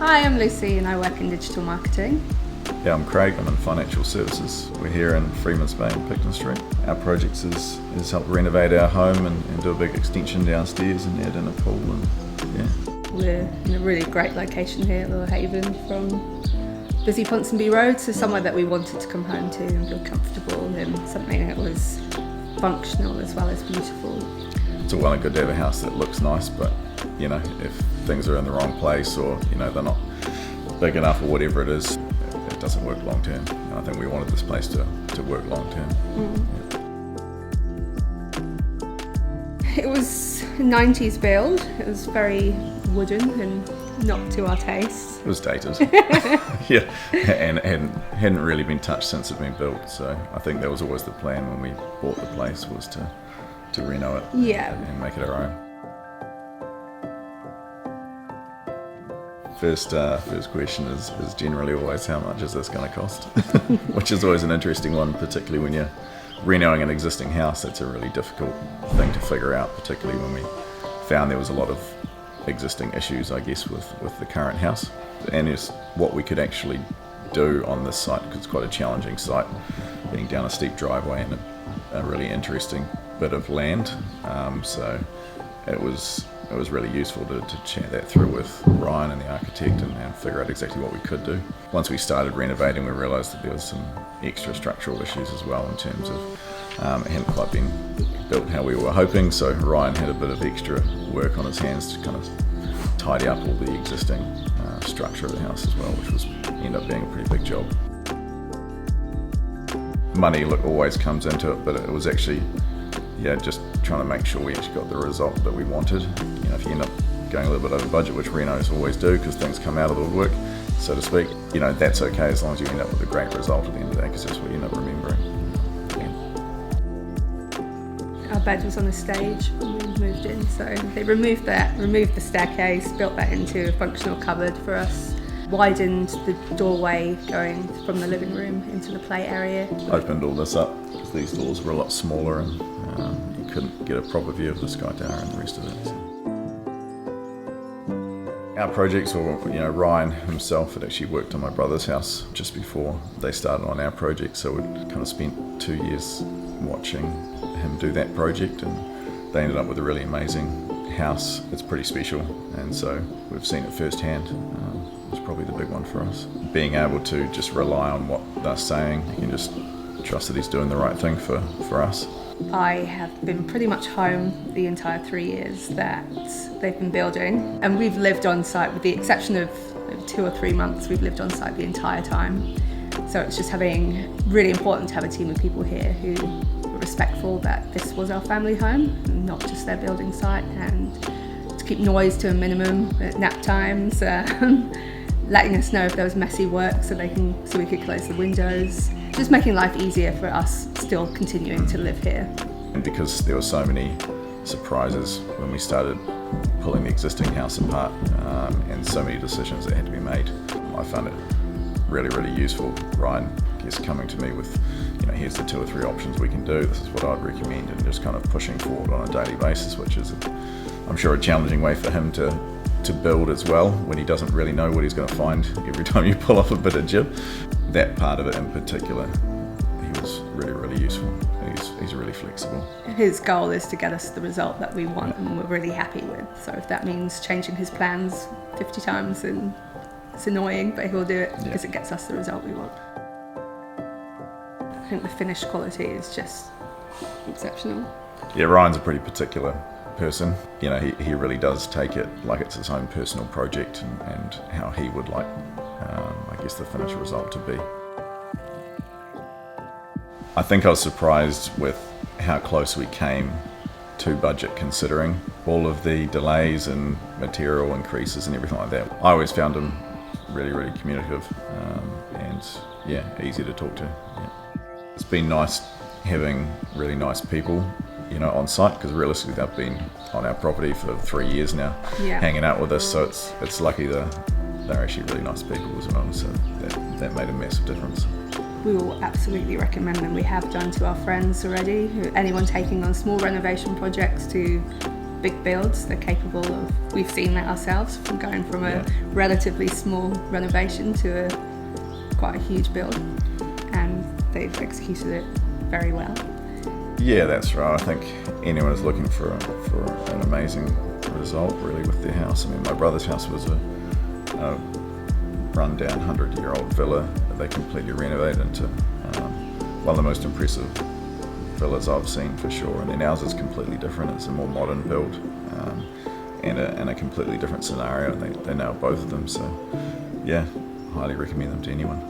Hi, I'm Lucy and I work in digital marketing. Yeah, I'm Craig, I'm in financial services. We're here in Freeman, Picton Street. Our project is help renovate our home and do a big extension downstairs and add in a pool and yeah. We're in a really great location here at Little Haven from busy Ponsonby Road, so somewhere that we wanted to come home to and feel comfortable and something that was functional as well as beautiful. It's all well and good to have a house that looks nice, but you know, if things are in the wrong place or you know they're not big enough or whatever it is, it doesn't work long term. And I think we wanted this place to work long term. Yeah. It was a 90s build. It was very wooden and not to our taste. It was dated. Yeah, and hadn't really been touched since it had been built. So I think that was always the plan when we bought the place, was to reno it and make it our own. First question is generally always how much is this going to cost, which is always an interesting one, particularly when you're renoing an existing house. That's a really difficult thing to figure out, particularly when we found there was a lot of existing issues, I guess, with the current house, and is what we could actually do on this site, because it's quite a challenging site, being down a steep driveway and a really interesting bit of land. So it was really useful to chat that through with Ryan and the architect and figure out exactly what we could do. Once we started renovating, we realised that there was some extra structural issues as well in terms of it hadn't quite been built how we were hoping, so Ryan had a bit of extra work on his hands to kind of tidy up all the existing structure of the house as well, which ended up being a pretty big job. Money always comes into it, but it was actually just trying to make sure we actually got the result that we wanted. You know, if you end up going a little bit over budget, which renos always do because things come out of the woodwork, so to speak, you know, that's okay as long as you end up with a great result at the end of the day, because that's what you end up remembering. Our bed was on a stage when we moved in, so they removed the staircase, built that into a functional cupboard for us, widened the doorway going from the living room into the play area. Opened all this up because these doors were a lot smaller and you couldn't get a proper view of the Sky Tower and the rest of it. So. Our projects, or Ryan himself had actually worked on my brother's house just before they started on our project, so we'd kind of spent 2 years watching him do that project, and they ended up with a really amazing house. It's pretty special, and so we've seen it firsthand. It's probably the big one for us. Being able to just rely on what they're saying, you can just trust that he's doing the right thing for us. I have been pretty much home the entire 3 years that they've been building, and we've lived on site with the exception of 2 or 3 months. We've lived on site the entire time, so it's just really important to have a team of people here who were respectful that this was our family home, not just their building site, and to keep noise to a minimum at nap times, letting us know if there was messy work so we could close the windows. Just making life easier for us still continuing to live here. And because there were so many surprises when we started pulling the existing house apart, and so many decisions that had to be made, I found it really, really useful. Ryan is coming to me with, here's the 2 or 3 options we can do, this is what I'd recommend, and just kind of pushing forward on a daily basis, which is, I'm sure, a challenging way for him to build as well, when he doesn't really know what he's going to find every time you pull off a bit of jib. That part of it in particular, he was really, really useful. He's really flexible. His goal is to get us the result that we want and we're really happy with. So if that means changing his plans 50 times, then it's annoying, but he'll do it because it gets us the result we want. I think the finished quality is just exceptional. Yeah, Ryan's a pretty particular person. He really does take it like it's his own personal project and how he would like, I guess, the finished result to be. I think I was surprised with how close we came to budget, considering all of the delays and material increases and everything like that. I always found him really, really communicative and easy to talk to. Yeah. It's been nice having really nice people on site, because realistically they've been on our property for 3 years now, hanging out with us, so it's lucky they're actually really nice people as well, so that made a massive difference. We will absolutely recommend them. We have done to our friends already, anyone taking on small renovation projects, to big builds. They're capable of, we've seen that ourselves from going from a relatively small renovation to quite a huge build, and they've executed it very well. Yeah, that's right. I think anyone is looking for an amazing result really with their house. I mean, my brother's house was a run-down 100-year-old villa that they completely renovated into one of the most impressive villas I've seen for sure. And then ours is completely different. It's a more modern build and a completely different scenario. And they nailed both of them. So yeah, highly recommend them to anyone.